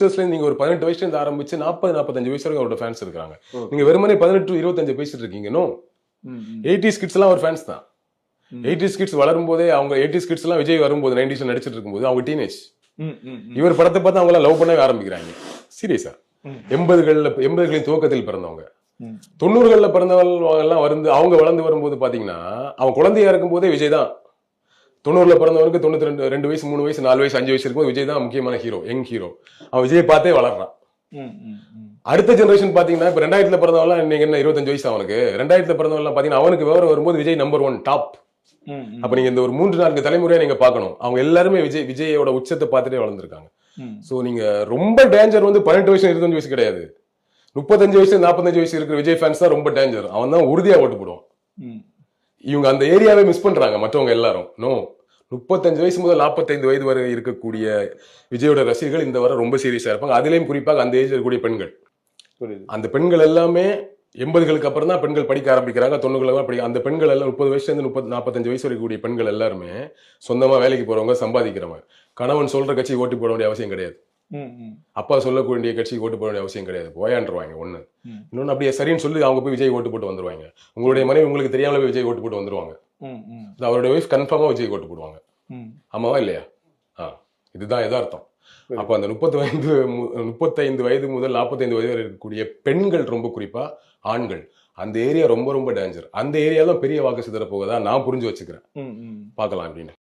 நீங்க ஒரு 18 வயசுல இருந்து ஆரம்பிச்சு 40-45 வயசு வரைக்கும் அவரோட ஃபேன்ஸ் இருக்காங்க. நீங்க வெறுமனே 18-25 பேசிட்டு இருக்கீங்க. நோ, 80s கிட்ஸ் எல்லாம் ஒரு ஃபேன்ஸ் தான். 80s கிட்ஸ் வளரும் போதே அவங்க 80s கிட்ஸ் எல்லாம் விஜய் வரும்போது 90s நடிச்சிட்டு இருக்கும்போது அவங்க டீனேஜ். இவர் படத்தை பார்த்து அவங்க லவ் பண்ணவே ஆரம்பிக்கிறாங்க. சீரியஸா 80களின் துவக்கத்தில் பிறந்தவங்க, 90களில் பிறந்தவங்க எல்லாம் அவங்க வளர்ந்து வரும்போது பாத்தீங்கன்னா அவன் குழந்தையா இருக்கும் போதே விஜய் தான். 90ல பிறந்தவருக்கு 92 வயசு 3 வயசு 4 வயசு 5 வயசு இருக்கும்போது விஜய் தான் முக்கியமான ஹீரோ, யங் ஹீரோ. அவன் விஜய் பார்த்தே வளர்றான். அடுத்த ஜெனரேஷன் பாத்தீங்கன்னா இப்ப 2000ல பிறந்தவங்க இன்னைக்கு என்ன 25 வயசு அவனுக்கு. 2000ல பிறந்தவங்க பாத்தீங்கன்னா அவனுக்கு விவரம் வரும்போது விஜய் நம்பர் 1 டாப். அப்ப நீங்க இந்த ஒரு 3-4 தலைமுறையா நீங்க பாக்கணும். அவங்க எல்லாருமே விஜயோட உச்சத்தை பார்த்துட்டே வளர்ந்துருக்காங்க. சோ நீங்க ரொம்ப டேஞ்சர் 18 வயசு 25 வயசு கிடையாது. 35 வயசு 45 வயசு இருக்கிற விஜய் ஃபேன்ஸ் தான் ரொம்ப டேஞ்சர். அவன் தான் உறுதியா ஓட்டு போடுவான். இவங்க அந்த ஏரியாவே மிஸ் பண்றாங்க மற்றவங்க எல்லாரும். நோ, 35 வயசு முதல் 45 வயது வரை இருக்கக்கூடிய விஜயோட ரசிகர்கள் இந்த வாரம் ரொம்ப சீரியஸா இருப்பாங்க. அதுலயும் குறிப்பாக அந்த ஏஜ் இருக்கக்கூடிய பெண்கள். அந்த பெண்கள் எல்லாமே 80களுக்கு அப்புறம் தான் பெண்கள் படிக்க ஆரம்பிக்கிறாங்க. 90களுக்கு படிக்க அந்த பெண்கள் எல்லாம் 30 வயசுல இருந்து 45 வயசு வரைக்கூடிய பெண்கள் எல்லாருமே சொந்தமா வேலைக்கு போறவங்க, சம்பாதிக்கிறவங்க. கணவன் சொல்ற கட்சி ஓட்டு போட வேண்டிய அவசியம் கிடையாது. அப்பா சொல்லக்கூடிய கட்சிக்கு ஓட்டு போட வேண்டிய அவசியம் கிடையாது. போயாண்டுருவாங்க. இன்னொன்னு அப்படியே சரின்னு சொல்லி அவங்க போய் விஜய் ஓட்டு போட்டு வந்துருவாங்க. உங்களுடைய மனைவி உங்களுக்கு தெரியாமலே விஜய் ஓட்டு போட்டு வந்துருவாங்க. அவருடைய ஒய்ஃப் கன்ஃபார்மா விஜய் ஓட்டு போடுவாங்க. ஆமாவா இல்லையா? இதுதான் எதார்த்தம். அப்ப அந்த 35 வயது முதல் 45 வயது வரை இருக்கக்கூடிய பெண்கள், ரொம்ப குறிப்பா ஆண்கள், அந்த ஏரியா ரொம்ப ரொம்ப டேஞ்சர். அந்த ஏரியா தான் பெரிய வாக்கு சிதற போகுதா நான் புரிஞ்சு வச்சுக்கிறேன். பார்க்கலாம் அப்படின்னு.